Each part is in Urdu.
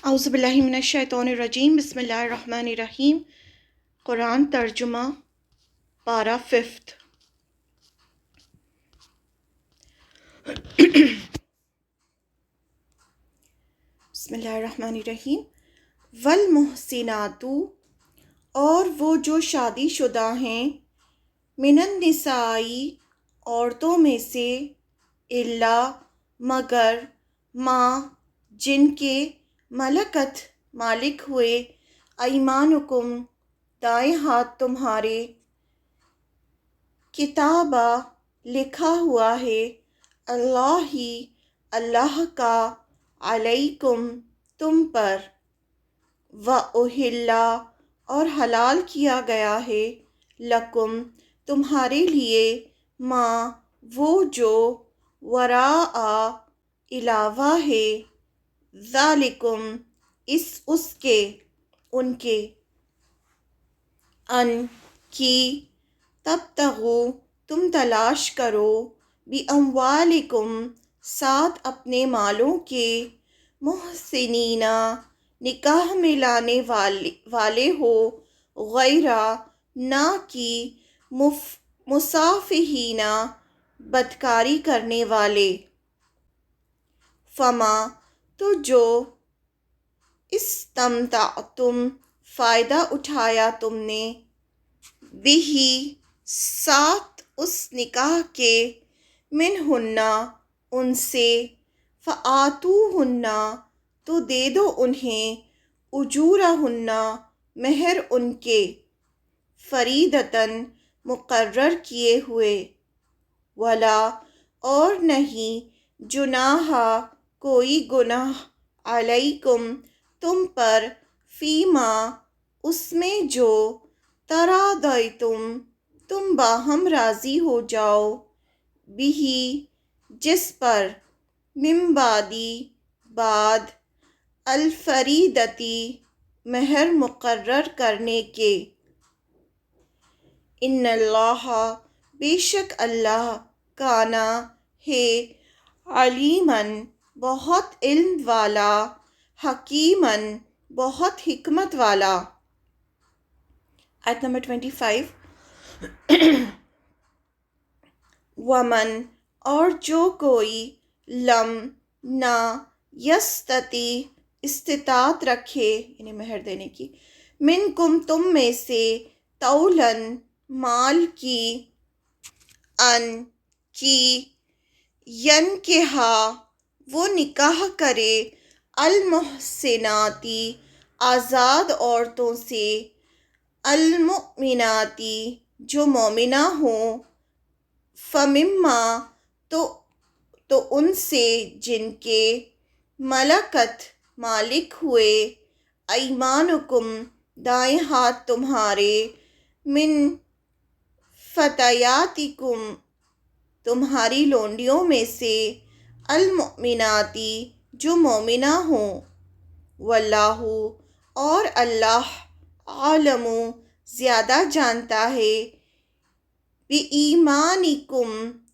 اعوذ باللہ من الشیطان الرجیم، بسم اللہ الرحمن الرحیم۔ قرآن ترجمہ، پارہ 5۔ بسم اللہ الرحمن الرحیم۔ والمحسنات، اور وہ جو شادی شدہ ہیں، من النساء، عورتوں میں سے، الا، مگر، ما، جن کے ملکت، مالک ہوئے، ایمانکم، دائیں ہاتھ تمہارے، کتابہ، لکھا ہوا ہے، اللہ ہی، اللہ کا، علیکم، تم پر، وَأُحِلَّ، اور حلال کیا گیا ہے، لکم، تمہارے لیے، ما، وہ جو، وراء، علاوہ ہے، ذالکم، اس کے، ان کے، ان کی، تبتغوا، تم تلاش کرو، بِأَمْوَالِكُمْ، ساتھ اپنے مالوں کے، محسنین، نکاح میں لانے والے ہو، غیرہ، نہ کہ، مصافحین، بدکاری کرنے والے، فما، تو جو، استمتعتم، فائدہ اٹھایا تم نے، بہی، ساتھ اس نکاح کے، منہن، ان سے، فآتوہن، تو دے دو انہیں، اجورہن، مہر ان کے، فریضۃً، مقرر کیے ہوئے، ولا، اور نہیں، جناح، کوئی گناہ، علیکم، تم پر، فیما، اس میں جو، تراضیتم، تم باہم راضی ہو جاؤ، بہی، جس پر، من بعدی، بعد، الفریضۃ، مہر مقرر کرنے کے، ان اللہ، بے شک اللہ، کانا، ہے، علیماً، بہت علم والا، حکیماً، بہت حکمت والا۔ آیت نمبر 25۔ ومن، اور جو کوئی، لم، نہ، یستطیع، استطاعت رکھے، یعنی مہر دینے کی، منکم، تم میں سے، طولاً، مال کی، ان کی، ینکحا، وہ نکاح کرے، المحصنات، آزاد عورتوں سے، المؤمنات، جو مومنہ ہوں، فمما، تو ان سے جن کے، ملکت، مالک ہوئے، ایمانکم، دائیں ہاتھ تمہارے، من فتیاتکم، تمہاری لونڈیوں میں سے، المؤمنات، جو مومنہ ہوں، واللہ، اور اللہ، عالم، زیادہ جانتا ہے، بِایمانکم،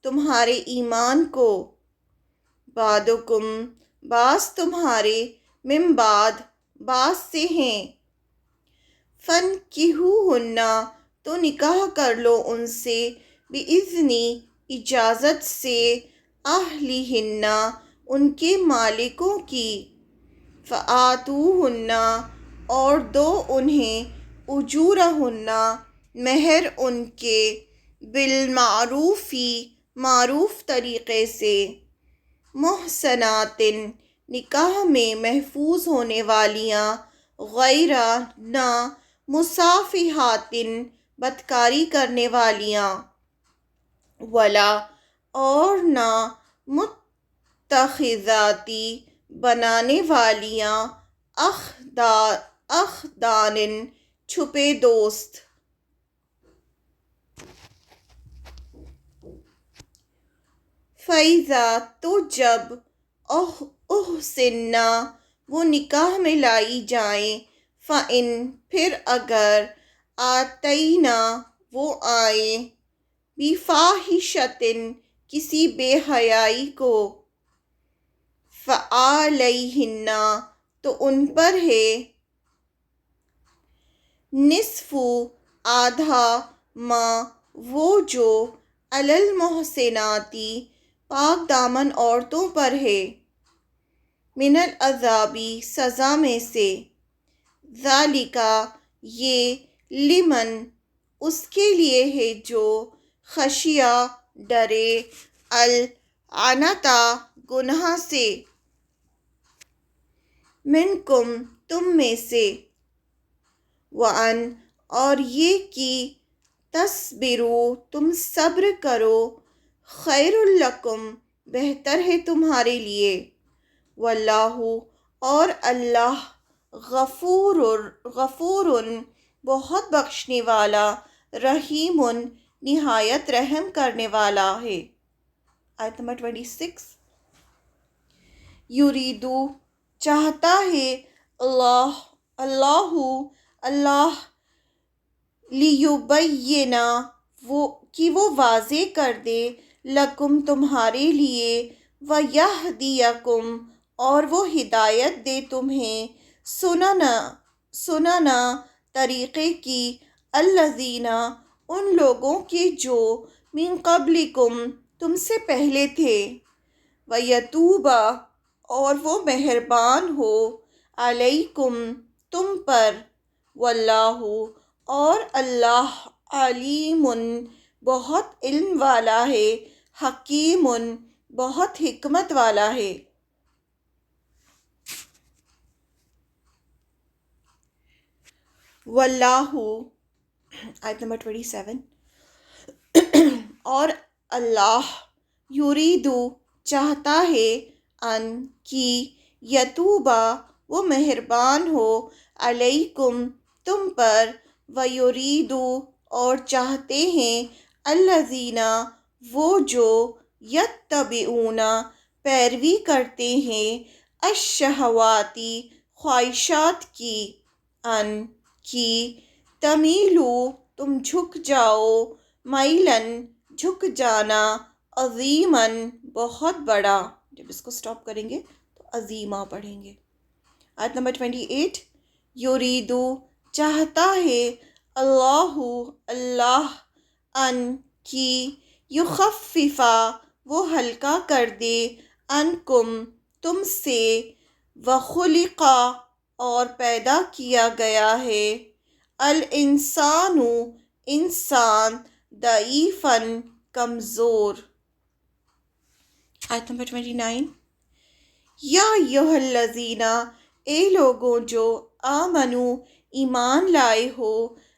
تمہارے ایمان کو، بعضکم، بعض تمہارے، من بعد، بعض سے ہیں، فانکحوہن، تو نکاح کر لو ان سے، بِاذنِ، اجازت سے، اہلہن، ان کے مالکوں کی، فآتوہن، اور دو انہیں، اجورہن، مہر ان کے، بالمعروف، معروف طریقے سے، محصنات، نکاح میں محفوظ ہونے والیاں، غیرہ، نہ، مصافحات، بدکاری کرنے والیاں، ولا، اور نہ، متخذات، بنانے والیاں، اخدان، چھپے دوست، فَإِذَا، تو جب، احسنن، وہ نکاح میں لائی جائیں، فَإِن، پھر اگر، آتینہ، وہ آئیں، بفاحشۃ، کسی بے حیائی کو، فعلیہن، تو ان پر ہے نصف آدھا ما وہ جو علی المحسناتی پاک دامن عورتوں پر ہے من العذابی سزا میں سے ذالکا یہ لمن اس کے لیے ہے جو خشیہ ڈرے العنتا گناہ سے منکم تم میں سے وَأَنْ اور یہ کہ تصبرو تم صبر کرو خیر لکم بہتر ہے تمہارے لیے واللہ اور اللہ غفور بہت بخشنے والا رحیم نہایت رحم کرنے والا ہے۔ آیت نمبر 26 یریدو چاہتا ہے اللہ لیبینا وہ واضح کر دے لکم تمہارے لیے ویہدیکم اور وہ ہدایت دے تمہیں سننا طریقے کی الذین ان لوگوں کے جو من قبلکم تم سے پہلے تھے ویتوبا اور وہ مہربان ہو علیکم تم پر واللہ اور اللہ علیم بہت علم والا ہے حکیم بہت حکمت والا ہے۔ واللہ آیت نمبر 27 اور اللہ یریدو چاہتا ہے ان کی یتوبا وہ مہربان ہو علیکم تم پر ویریدو اور چاہتے ہیں الذین وہ جو یتبعون پیروی کرتے ہیں الشہواتی خواہشات کی ان کی تمیلو تم جھک جاؤ میلن جھک جانا عظیماً بہت بڑا۔ جب اس کو سٹاپ کریں گے تو عظیمہ پڑھیں گے۔ آیت نمبر 28 یریدو چاہتا ہے اللہ ان کی یخففا وہ ہلکا کر دے انکم تم سے وخلقا اور پیدا کیا گیا ہے الانسان انسان ضعیفاً کمزور۔ آیت نمبر 29 یا ایھا الذین اے لوگوں جو آمنو ایمان لائے ہو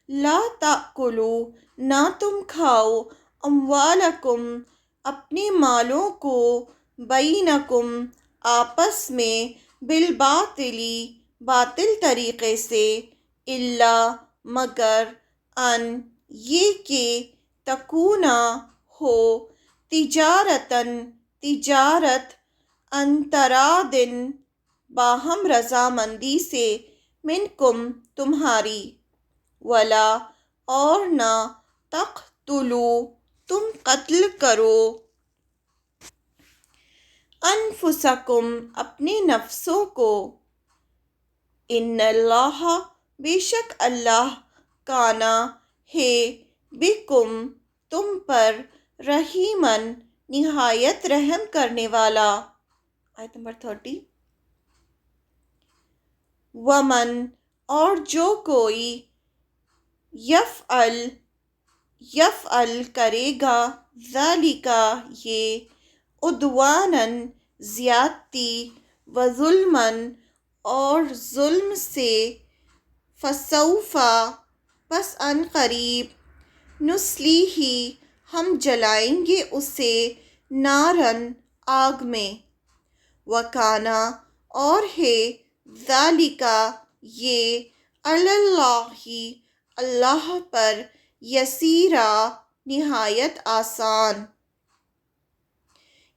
لا تأکلوا نہ تم کھاؤ اموالکم اپنے مالوں کو بینکم آپس میں بالباطلی باطل طریقے سے الا مگر ان یہ کہ تکونا ہو تجارت ان ترادن باہم رضامندی سے منکم تمہاری ولا اور نہ تقتلوا تم قتل کرو انفسکم اپنے نفسوں کو ان اللہ بے شک اللہ کانا ہے بکم تم پر رحیماً نہایت رحم کرنے والا۔ آیت نمبر 30 ومن اور جو کوئی یفعل کرے گا ذالکا یہ عدواناً زیادتی وظلماً اور ظلم سے فسوفا پس ان قریب نسلیہ ہم جلائیں گے اسے نارن آگ میں وکانا اور ہے ذالکا یہ علی اللہ اللہ پر یسیرا نہایت آسان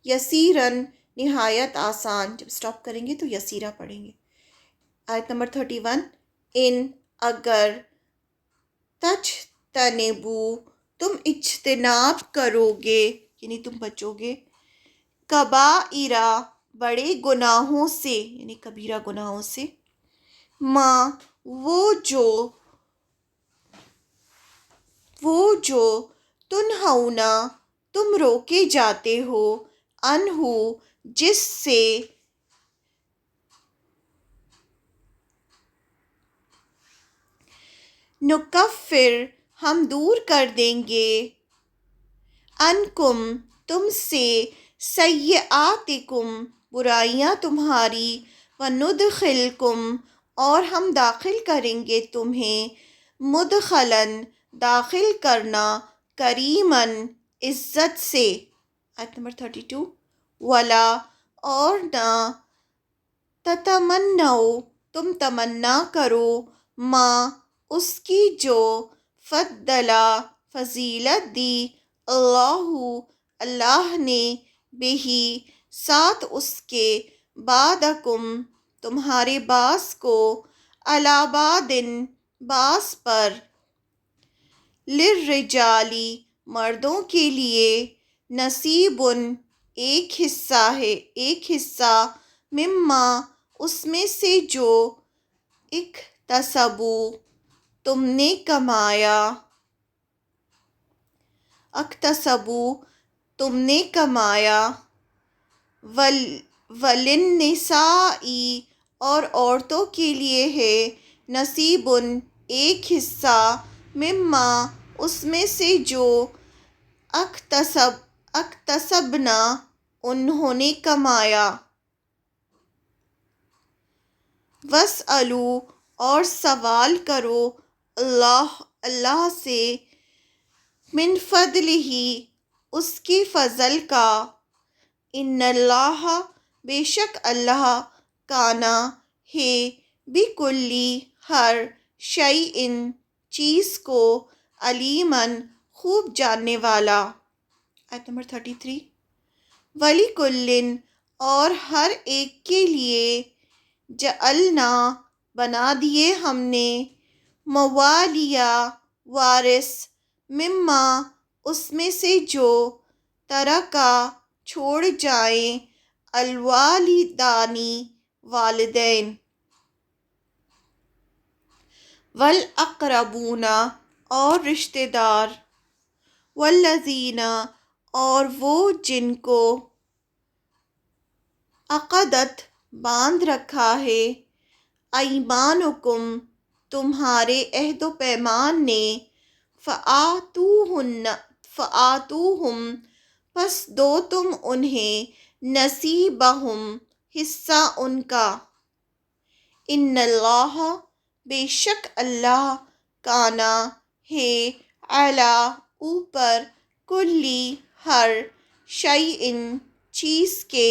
یسیرن نہایت آسان۔ جب سٹاپ کریں گے تو یسیرا پڑھیں گے۔ آیت نمبر 31 ان اگر تجتنبو تم اجتناب کرو گے یعنی تم بچو گے کبائرہ بڑے گناہوں سے یعنی کبیرہ گناہوں سے، ماں وہ جو تنہونا تم روکے جاتے ہو، انہو جس سے، نکفر ہم دور کر دیں گے، انکم تم سے، سیئاتکم برائیاں تمہاری، وندخلکم اور ہم داخل کریں گے تمہیں، مدخلاً داخل کرنا، کریماً عزت سے۔ آیت نمبر 32، ولا اور نہ، تتمنو تم تمنا کرو، ماں اس کی جو، فضلا فضیلت دی، اللہ نے، بہی ساتھ اس کے، بعدکم تمہارے بعض کو، علی بعضٍ بعض پر، للرجالی مردوں کے لیے، نصیبٌ ایک حصہ، مما اس میں سے جو، اکتسبو تم نے کمایا، وللنساء اور عورتوں کے لیے ہے، نصیبٌ ایک حصہ، مما اس میں سے جو، اکتسبنا انہوں نے کمایا، واسألوا اور سوال کرو، اللہ سے، من فضلہ اس کے فضل کا، ان اللہ بے شک اللہ، کانا ہے، بکلی ہر، شیءٍ چیز کو، علیماً خوب جاننے والا۔ آیت نمبر 33، وَلِكُلٍّ اور ہر ایک کے لیے، جعلنا بنا دیے ہم نے، موالیہ وارث، مما اس میں سے جو، ترکا چھوڑ جائیں، الوالدانی والدین، والاقربون اور رشتہ دار، والذین اور وہ جن کو، عقدت باندھ رکھا ہے، ایمانکم تمہارے عہد و پیمان نے، فآتوہم پس دو تم انہیں، نصیبہم حصہ ان کا، ان اللہ بے شک اللہ، کانا ہے، علی اوپر، کلی ہر، شیءٍ چیز کے،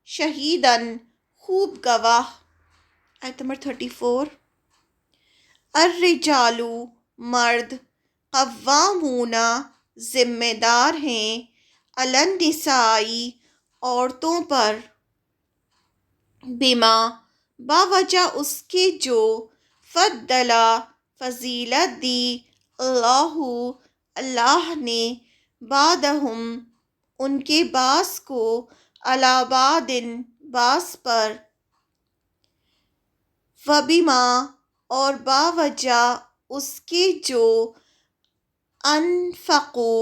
شہیداً خوب گواہ۔ آیت نمبر 34، الرجال مرد، قوامون ذمہ دار ہیں، علی النساء عورتوں پر، بما باوجہ اس کے جو، فضلا فضیلت دی، اللہ نے، بعدہم ان کے بعض کو، علی بعضٍ بعض پر، وبما اور باوجہ اس کے جو، انفقوا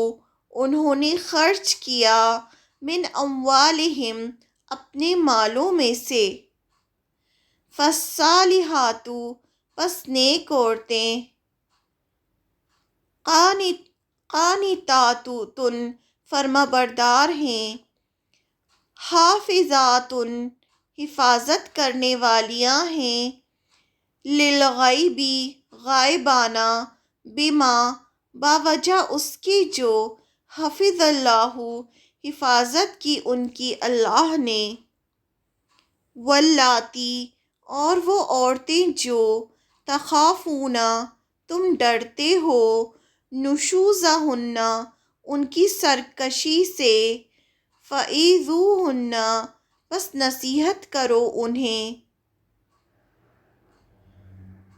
انہوں نے خرچ کیا، من اموالہم اپنے مالوں میں سے، فالصالحات پس نیک عورتیں، قانتات فرما بردار ہیں، حافظات حفاظت کرنے والیاں ہیں، للغیب غائبانہ، بما باوجہ اس کے جو، حفظ اللہ حفاظت کی ان کی اللہ نے، واللاتی اور وہ عورتیں جو، تخافون تم ڈرتے ہو، نشوزہن ان کی سرکشی سے، فعظوہن پس نصیحت کرو انہیں،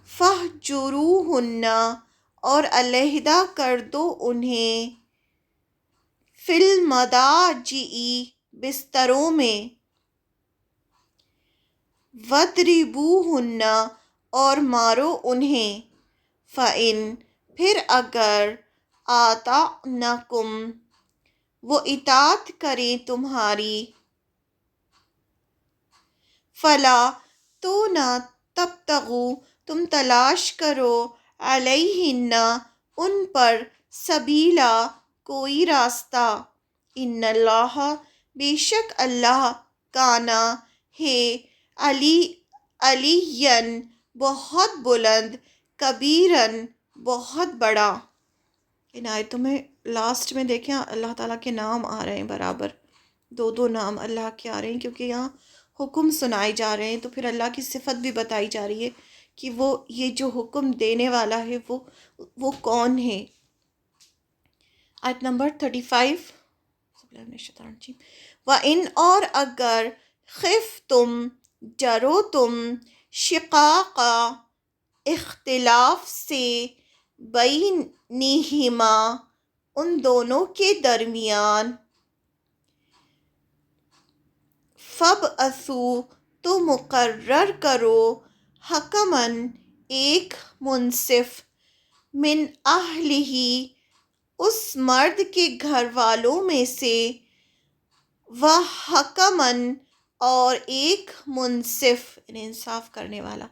فہجروہن اور علیحدہ کر دو انہیں، فی المضاجع بستروں میں، وَاضْرِبُوهُنَّ اور مارو انہیں، فَإِن پھر اگر آطَعْنَکُم وہ اطاعت کریں تمہاری، فَلَا تو نہ تَبْتَغُوا تم تلاش کرو، عَلَیہنَّ ان پر، سبیلا کوئی راستہ، ان اللہ بے شک اللہ، کانا ہے، علیًّا بہت بلند، کبیراً بہت بڑا۔ ان آیتوں میں لاسٹ میں دیکھیں اللہ تعالیٰ کے نام آ رہے ہیں، برابر دو دو نام اللہ کے آ رہے ہیں، کیونکہ یہاں حکم سنائے جا رہے ہیں، تو پھر اللہ کی صفت بھی بتائی جا رہی ہے کہ وہ یہ جو حکم دینے والا ہے وہ کون ہے۔ آیت نمبر 35۔ وَإِنْ اور اگر خفتم ڈرو تم، شقاق اختلاف سے، بینہما ان دونوں کے درمیان، فَابْعَثُوا تو مقرر کرو، حکماً ایک منصف، من اہلہ اس مرد کے گھر والوں میں سے، وحکماً اور ایک منصف یعنی انصاف کرنے والا،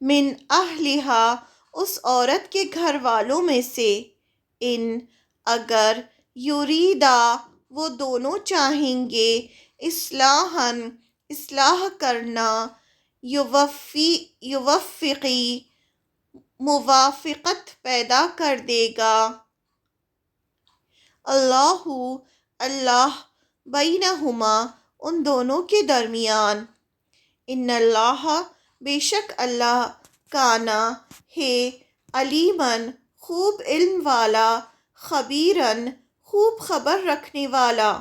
من اہلہا اس عورت کے گھر والوں میں سے، ان اگر یریدا وہ دونوں چاہیں گے، اصلاحاً اصلاح کرنا، یوفقی موافقت پیدا کر دے گا، اللہ بینہما ان دونوں کے درمیان، ان اللہ بے شک اللہ، کانا ہے، علیماً خوب علم والا، خبیراً خوب خبر رکھنے والا۔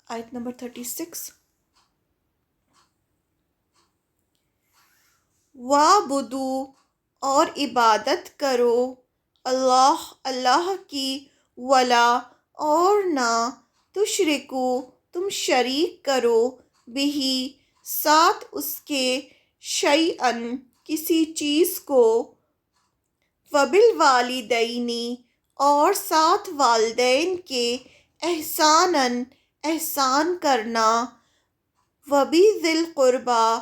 آیت نمبر 36۔ وَاعْبُدُوا اور عبادت کرو، اللہ کی، وَلَا اور نہ، تُشْرِکُوا تم شریک کرو، بِہِ ساتھ اس کے، شیئاً کسی چیز کو، وَبِالْوَالِدَیْنِ اور ساتھ والدین کے، احساناً احسان کرنا، وَبِذِی الْقُرْبَىٰ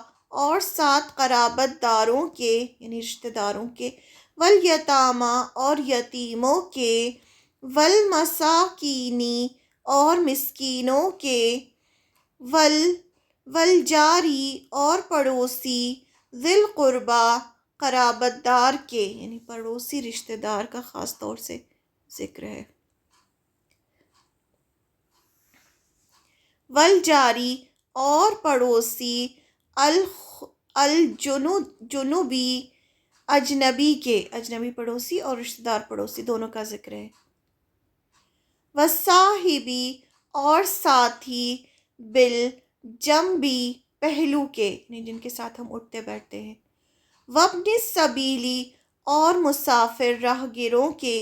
اور ساتھ قرابت داروں کے یعنی رشتہ داروں کے، وَالیَتَامَىٰ اور یتیموں کے، وَالْمَسَاکِینِ اور مسکینوں کے، والجاری اور پڑوسی، ذی القربیٰ قرابت دار کے یعنی پڑوسی رشتہ دار کا خاص طور سے ذکر ہے، والجاری اور پڑوسی، الجنوبی اجنبی کے، اجنبی پڑوسی اور رشتہ دار پڑوسی دونوں کا ذکر ہے، والصاحبی اور ساتھی، بالجنبی پہلو کے یعنی جن کے ساتھ ہم اٹھتے بیٹھتے ہیں، وابن السبیلی اور مسافر راہ گروں کے،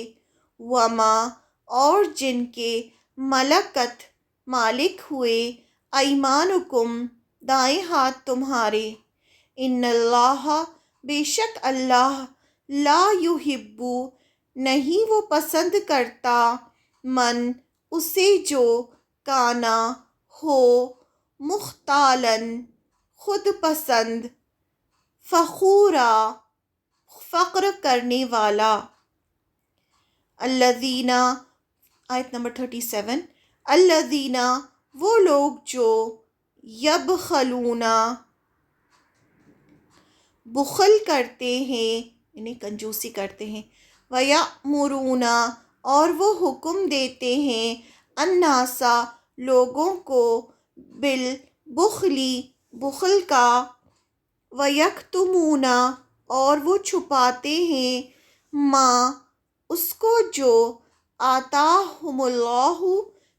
وما اور جن کے، ملکت مالک ہوئے، ایمانکم دائیں ہاتھ تمہارے، ان اللہ بے شک اللہ، لا یحب نہیں وہ پسند کرتا، من اسے جو، کانا ہو، مختالاً خود پسند، فخورا فخر کرنے والا، الذین آیت نمبر 37، الذین وہ لوگ جو، یبخلون بخل کرتے ہیں یعنی کنجوسی کرتے ہیں، وَیَأْمُرُونَ اور وہ حکم دیتے ہیں، النَّاسَ لوگوں کو، بالبخل بخل کا، وَیَکْتُمُونَ اور وہ چھپاتے ہیں، ما اس کو جو، آتاہم اللہ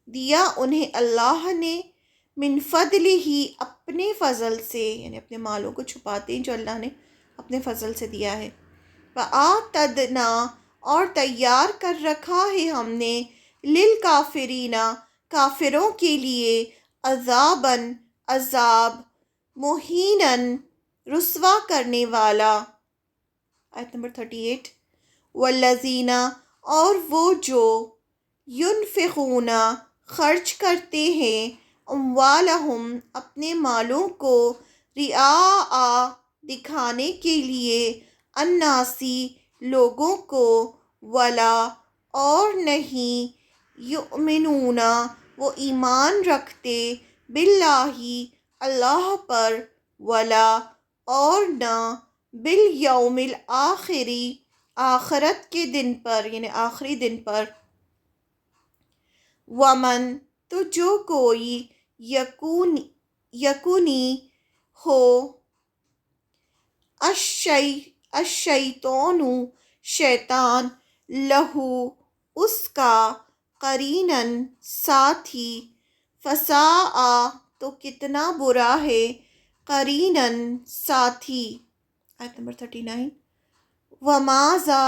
دیا انہیں اللہ نے، من فضلہ اپنے فضل سے یعنی اپنے مالوں کو چھپاتے ہیں جو اللہ نے اپنے فضل سے دیا ہے، وَآتَدْنَا اور تیار کر رکھا ہے ہم نے، للکافرین کافروں کے لیے، عذاباً عذاب، مہیناً رسوا کرنے والا۔ آیت نمبر 38 والذین، اور وہ جو ینفقون خرچ کرتے ہیں اموالہم اپنے مالوں کو رعاء دکھانے کے لیے الناسی لوگوں کو ولا اور نہیں یؤمنون وہ ایمان رکھتے باللہ اللہ پر ولا اور نہ بالیوم الآخری آخرت کے دن پر یعنی آخری دن پر۔ ومن تو جو کوئی یکونی ہو الشیطان شیطان لہو اس کا قریناً ساتھی فساء تو کتنا برا ہے قریناً ساتھی۔ آیت نمبر 39 وماذا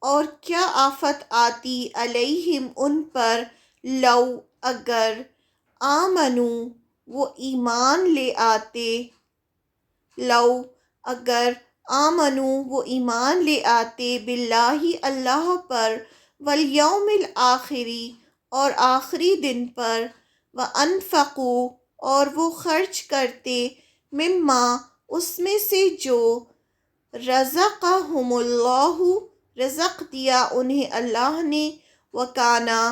اور کیا آفت آتی علیہم ان پر لو اگر آمنو وہ ایمان لے آتے، لو اگر آمنو وہ ایمان لے آتے باللہ اللہ پر والیوم الآخری اور آخری دن پر، وانفقوا اور وہ خرچ کرتے مما اس میں سے جو رزقہم اللہ رزق دیا انہیں اللہ نے، وکانا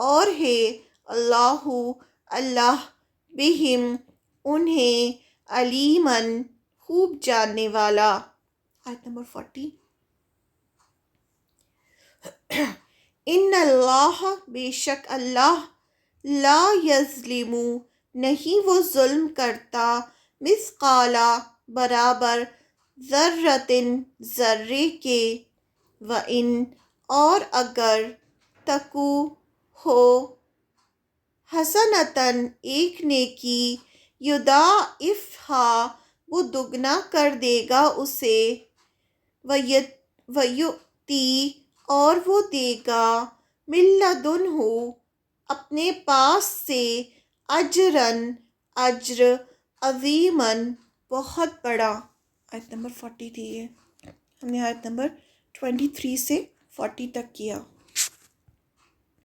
اور ہے اللہ اللہ بہم انہیں علیماً خوب جاننے والا۔ آیت نمبر 40 ان اللہ بے شک اللہ لا یظلم نہیں وہ ظلم کرتا مثقال برابر ذرۃ ذرے کے، وَإِنْ اور اگر تکو ہو حسنۃً ایک نیکی یضاعفھا وہ دگنا کر دے گا اسے، ویؤتی اور وہ دے گا من لدنہ اپنے پاس سے اجراً اجر عظیماً بہت بڑا۔ آیت نمبر 40 تھی یہ، ہم نے آیت نمبر 23 سے 40 تک کیا۔